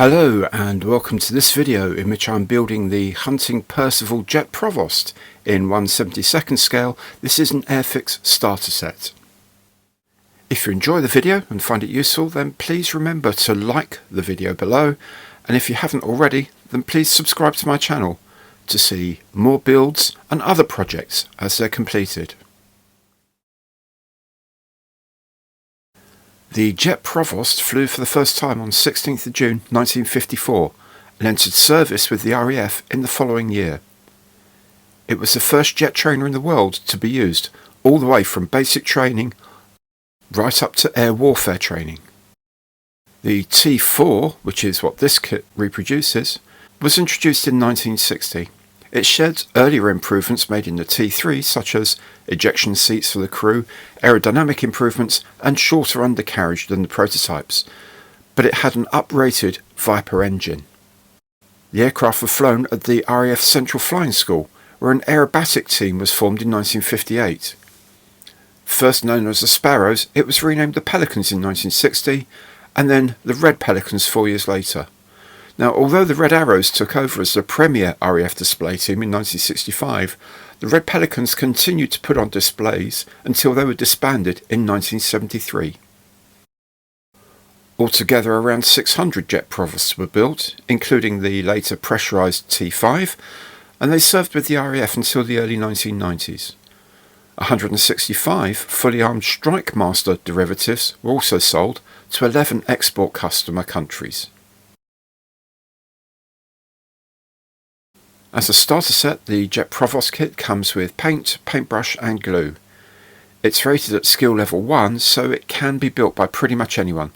Hello and welcome to this video in which I'm building the Hunting Percival Jet Provost in 1/72 scale. This is an Airfix Starter set. If you enjoy the video and find it useful, then please remember to like the video below, and if you haven't already, then please subscribe to my channel to see more builds and other projects as they're completed. The Jet Provost flew for the first time on 16th of June 1954 and entered service with the RAF in the following year. It was the first jet trainer in the world to be used, all the way from basic training right up to air warfare training. The T4, which is what this kit reproduces, was introduced in 1960. It shared earlier improvements made in the T3, such as ejection seats for the crew, aerodynamic improvements and shorter undercarriage than the prototypes, but it had an uprated Viper engine. The aircraft were flown at the RAF Central Flying School, where an aerobatic team was formed in 1958. First known as the Sparrows, it was renamed the Pelicans in 1960, and then the Red Pelicans 4 years later. Now, although the Red Arrows took over as the premier RAF display team in 1965, the Red Pelicans continued to put on displays until they were disbanded in 1973. Altogether, around 600 Jet Provosts were built, including the later pressurised T5, and they served with the RAF until the early 1990s. 165 fully armed Strike Master derivatives were also sold to 11 export customer countries. As a starter set, the Jet Provost kit comes with paint, paintbrush and glue. It's rated at skill level 1, so it can be built by pretty much anyone,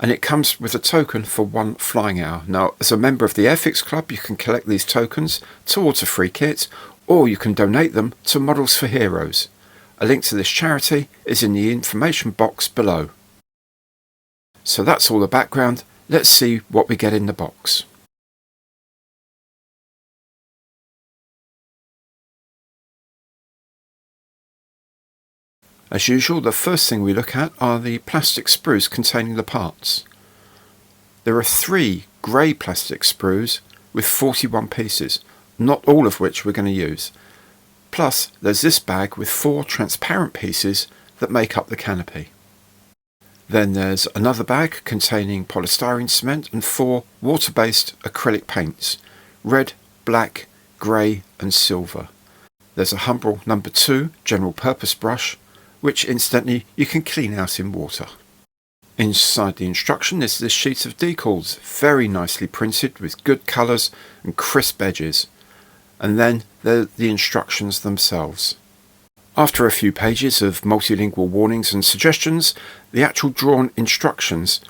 and it comes with a token for 1 flying hour. Now, as a member of the Airfix Club, you can collect these tokens towards a free kit, or you can donate them to Models for Heroes. A link to this charity is in the information box below. So that's all the background. Let's see what we get in the box. As usual, the first thing we look at are the plastic sprues containing the parts. There are 3 grey plastic sprues with 41 pieces, not all of which we're going to use. Plus, there's this bag with 4 transparent pieces that make up the canopy. Then there's another bag containing polystyrene cement and 4 water-based acrylic paints, red, black, grey and silver. There's a Humbrol No. 2 general purpose brush, which incidentally you can clean out in water. Inside the instruction is this sheet of decals, very nicely printed with good colours and crisp edges. And then there are the instructions themselves. After a few pages of multilingual warnings and suggestions, the actual drawn instructions,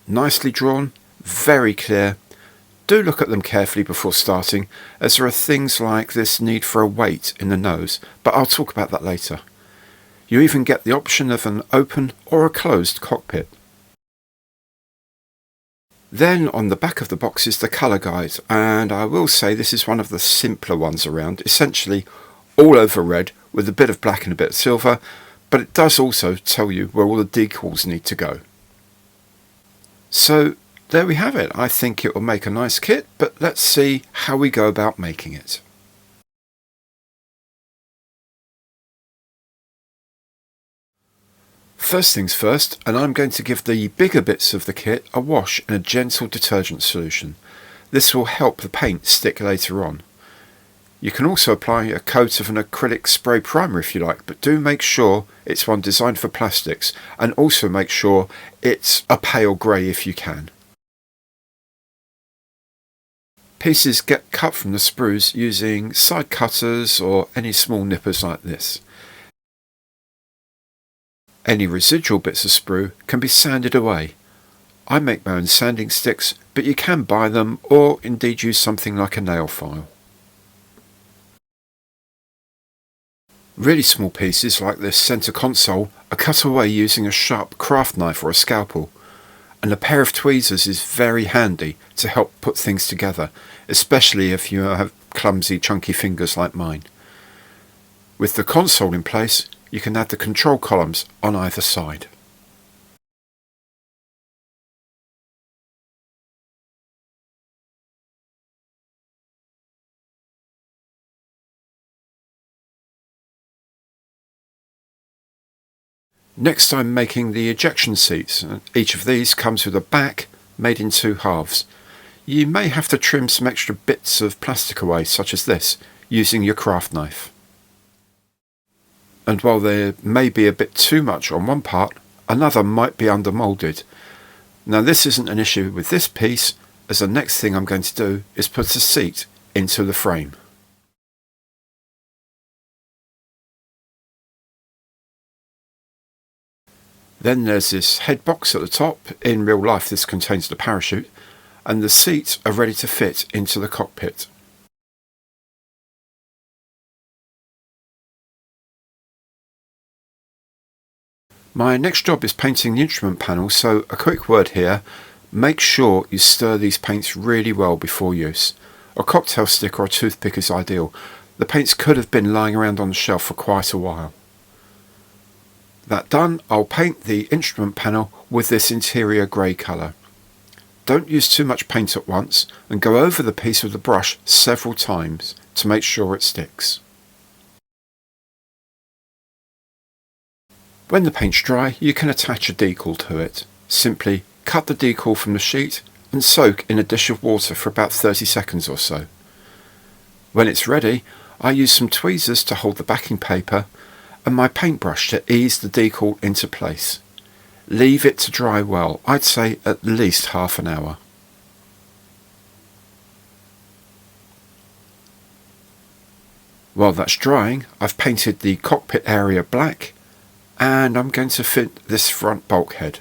nicely drawn, very clear. Do look at them carefully before starting, as there are things like this need for a weight in the nose, but I'll talk about that later. You even get the option of an open or a closed cockpit. Then on the back of the box is the colour guide, and I will say this is one of the simpler ones around, essentially all over red with a bit of black and a bit of silver, but it does also tell you where all the decals need to go. So there we have it. I think it will make a nice kit, but let's see how we go about making it. First things first, and I'm going to give the bigger bits of the kit a wash in a gentle detergent solution. This will help the paint stick later on. You can also apply a coat of an acrylic spray primer if you like, but do make sure it's one designed for plastics, and also make sure it's a pale grey if you can. Pieces get cut from the sprues using side cutters or any small nippers like this. Any residual bits of sprue can be sanded away. I make my own sanding sticks, but you can buy them or indeed use something like a nail file. Really small pieces like this centre console are cut away using a sharp craft knife or a scalpel, and a pair of tweezers is very handy to help put things together, especially if you have clumsy chunky fingers like mine. With the console in place, you can add the control columns on either side. Next I'm making the ejection seats. Each of these comes with a back made in two halves. You may have to trim some extra bits of plastic away, such as this, using your craft knife. And while there may be a bit too much on one part, another might be undermoulded. Now this isn't an issue with this piece, as the next thing I'm going to do is put a seat into the frame. Then there's this head box at the top. In real life this contains the parachute, and the seats are ready to fit into the cockpit. My next job is painting the instrument panel, so a quick word here. Make sure you stir these paints really well before use. A cocktail stick or a toothpick is ideal. The paints could have been lying around on the shelf for quite a while. That done, I'll paint the instrument panel with this interior grey colour. Don't use too much paint at once, and go over the piece with the brush several times to make sure it sticks. When the paint's dry, you can attach a decal to it. Simply cut the decal from the sheet and soak in a dish of water for about 30 seconds or so. When it's ready, I use some tweezers to hold the backing paper and my paintbrush to ease the decal into place. Leave it to dry well, I'd say at least half an hour. While that's drying, I've painted the cockpit area black, and I'm going to fit this front bulkhead.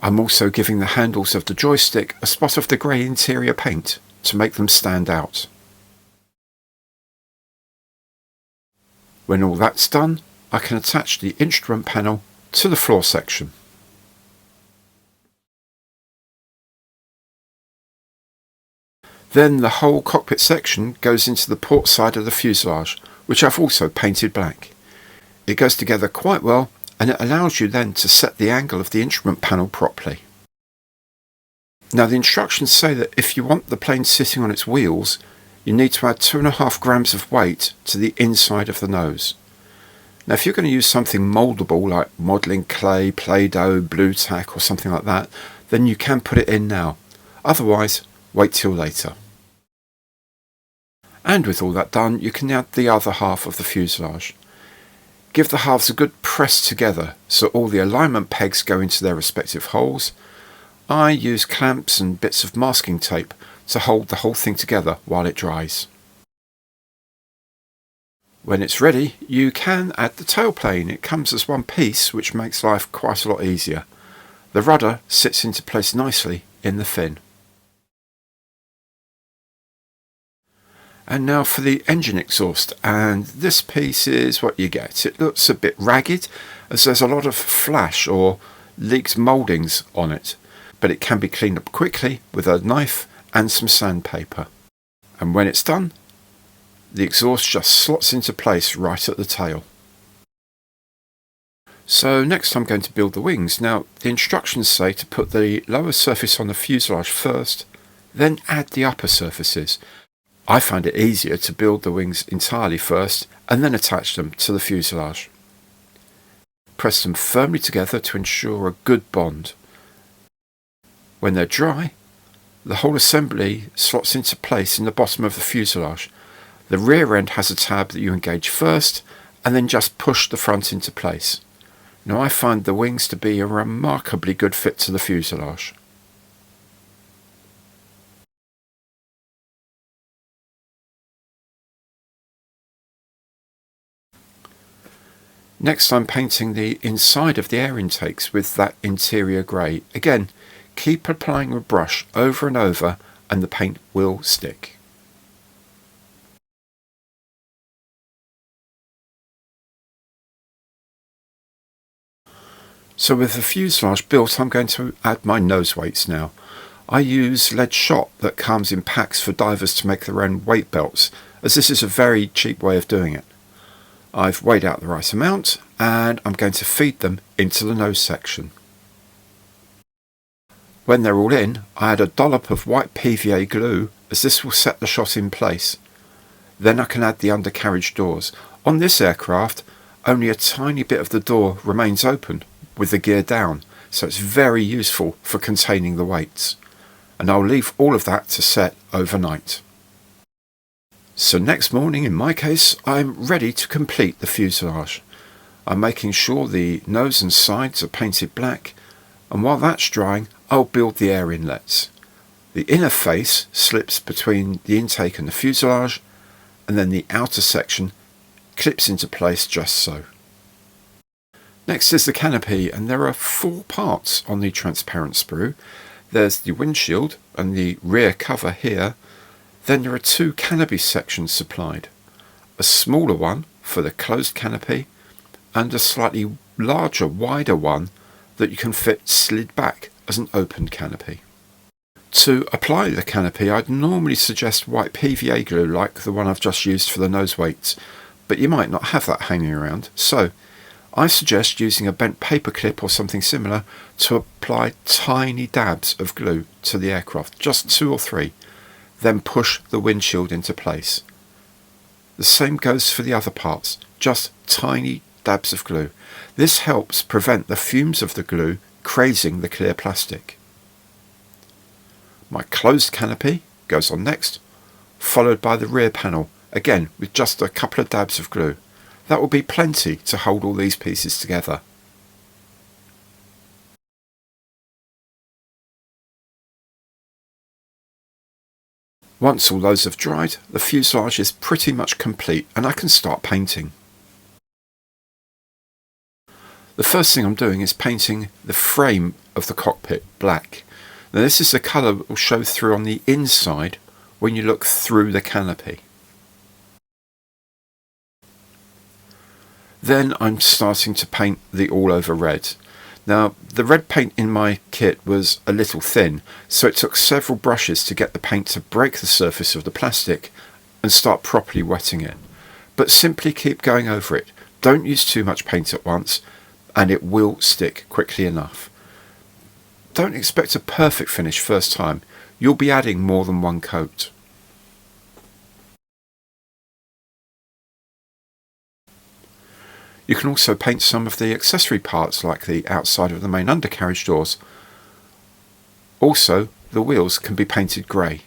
I'm also giving the handles of the joystick a spot of the grey interior paint to make them stand out. When all that's done, I can attach the instrument panel to the floor section. Then the whole cockpit section goes into the port side of the fuselage, which I've also painted black. It goes together quite well, and it allows you then to set the angle of the instrument panel properly. Now the instructions say that if you want the plane sitting on its wheels, you need to add 2.5 grams of weight to the inside of the nose. Now if you're going to use something mouldable like modelling clay, Play-Doh, blue tack or something like that, then you can put it in now. Otherwise, wait till later. And with all that done, you can add the other half of the fuselage. Give the halves a good press together so all the alignment pegs go into their respective holes. I use clamps and bits of masking tape to hold the whole thing together while it dries. When it's ready, you can add the tailplane. It comes as one piece, which makes life quite a lot easier. The rudder sits into place nicely in the fin. And now for the engine exhaust, and this piece is what you get. It looks a bit ragged as there's a lot of flash or leaked mouldings on it, but it can be cleaned up quickly with a knife and some sandpaper. And when it's done, the exhaust just slots into place right at the tail. So next I'm going to build the wings. Now the instructions say to put the lower surface on the fuselage first, then add the upper surfaces. I find it easier to build the wings entirely first and then attach them to the fuselage. Press them firmly together to ensure a good bond. When they're dry, the whole assembly slots into place in the bottom of the fuselage. The rear end has a tab that you engage first and then just push the front into place. Now I find the wings to be a remarkably good fit to the fuselage. Next I'm painting the inside of the air intakes with that interior grey. Again, keep applying a brush over and over and the paint will stick. So with the fuselage built, I'm going to add my nose weights now. I use lead shot that comes in packs for divers to make their own weight belts, as this is a very cheap way of doing it. I've weighed out the right amount and I'm going to feed them into the nose section. When they're all in, I add a dollop of white PVA glue, as this will set the shot in place. Then I can add the undercarriage doors. On this aircraft, only a tiny bit of the door remains open with the gear down, so it's very useful for containing the weights. And I'll leave all of that to set overnight. So next morning, in my case, I'm ready to complete the fuselage. I'm making sure the nose and sides are painted black, and while that's drying, I'll build the air inlets. The inner face slips between the intake and the fuselage, and then the outer section clips into place just so. Next is the canopy, and there are 4 parts on the transparent sprue. There's the windshield and the rear cover here. Then there are 2 canopy sections supplied. A smaller one for the closed canopy, and a slightly larger, wider one that you can fit slid back as an open canopy. To apply the canopy, I'd normally suggest white PVA glue like the one I've just used for the nose weights, but you might not have that hanging around, so I suggest using a bent paper clip or something similar to apply tiny dabs of glue to the aircraft, just 2 or 3, then push the windshield into place. The same goes for the other parts, just tiny dabs of glue. This helps prevent the fumes of the glue crazing the clear plastic. My closed canopy goes on next, followed by the rear panel, again with just a couple of dabs of glue. That will be plenty to hold all these pieces together. Once all those have dried, the fuselage is pretty much complete and I can start painting. The first thing I'm doing is painting the frame of the cockpit black. Now this is the colour that will show through on the inside when you look through the canopy. Then I'm starting to paint the all-over red. Now the red paint in my kit was a little thin, so it took several brushes to get the paint to break the surface of the plastic and start properly wetting it. But simply keep going over it. Don't use too much paint at once, and it will stick quickly enough. Don't expect a perfect finish first time. You'll be adding more than one coat. You can also paint some of the accessory parts like the outside of the main undercarriage doors. Also, the wheels can be painted grey.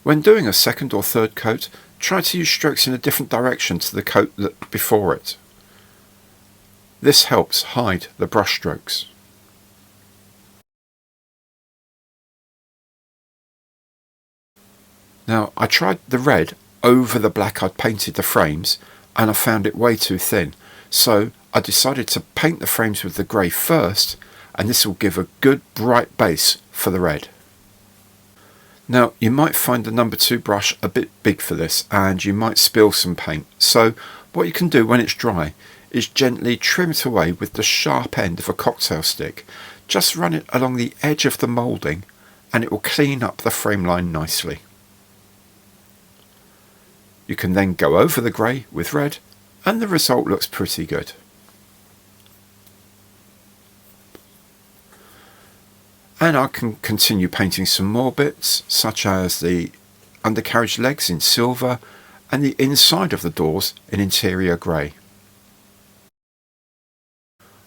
When doing a second or third coat, try to use strokes in a different direction to the coat that before it. This helps hide the brush strokes. Now I tried the red over the black I'd painted the frames and I found it way too thin, so I decided to paint the frames with the grey first, and this will give a good bright base for the red. Now you might find the number 2 brush a bit big for this and you might spill some paint, so what you can do when it's dry is gently trim it away with the sharp end of a cocktail stick. Just run it along the edge of the moulding and it will clean up the frame line nicely. You can then go over the grey with red and the result looks pretty good. And I can continue painting some more bits, such as the undercarriage legs in silver and the inside of the doors in interior grey.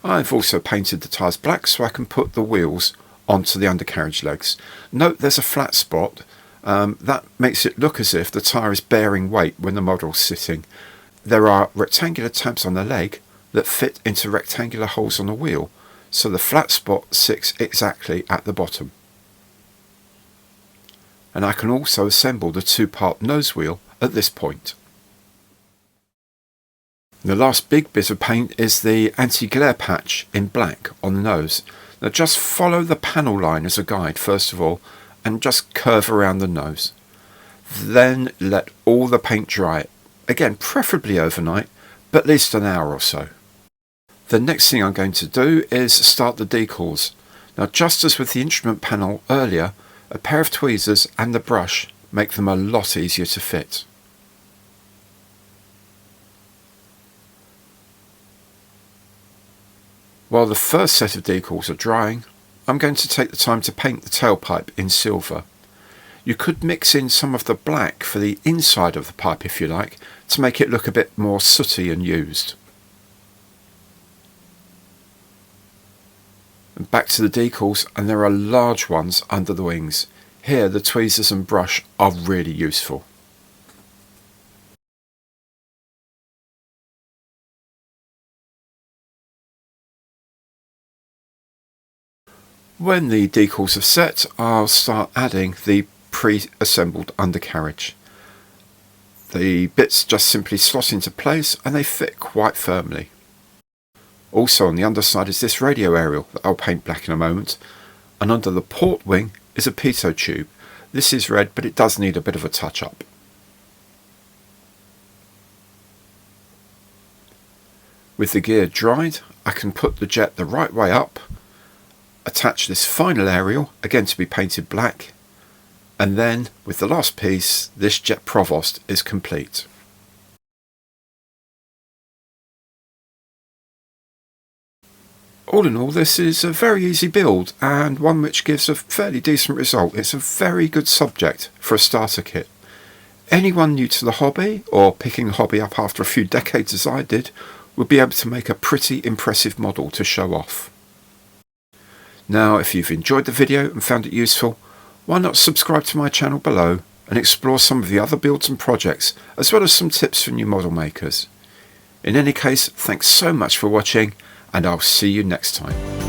I've also painted the tyres black so I can put the wheels onto the undercarriage legs. Note there's a flat spot. That makes it look as if the tyre is bearing weight when the model's sitting. There are rectangular tabs on the leg that fit into rectangular holes on the wheel, so the flat spot sits exactly at the bottom. And I can also assemble the 2-part nose wheel at this point. The last big bit of paint is the anti-glare patch in black on the nose. Now just follow the panel line as a guide first of all and just curve around the nose. Then let all the paint dry, again preferably overnight, but at least an hour or so. The next thing I'm going to do is start the decals. Now just as with the instrument panel earlier, a pair of tweezers and the brush make them a lot easier to fit. While the first set of decals are drying, I'm going to take the time to paint the tailpipe in silver. You could mix in some of the black for the inside of the pipe if you like, to make it look a bit more sooty and used. And back to the decals, and there are large ones under the wings. Here the tweezers and brush are really useful. When the decals are set, I'll start adding the pre-assembled undercarriage. The bits just simply slot into place and they fit quite firmly. Also on the underside is this radio aerial that I'll paint black in a moment, and under the port wing is a pitot tube. This is red, but it does need a bit of a touch up. With the gear dried, I can put the jet the right way up, attach this final aerial, again to be painted black, and then with the last piece, this Jet Provost is complete. All in all, this is a very easy build and one which gives a fairly decent result. It's a very good subject for a starter kit. Anyone new to the hobby, or picking the hobby up after a few decades as I did, would be able to make a pretty impressive model to show off. Now, if you've enjoyed the video and found it useful, why not subscribe to my channel below and explore some of the other builds and projects, as well as some tips for new model makers. In any case, thanks so much for watching, and I'll see you next time.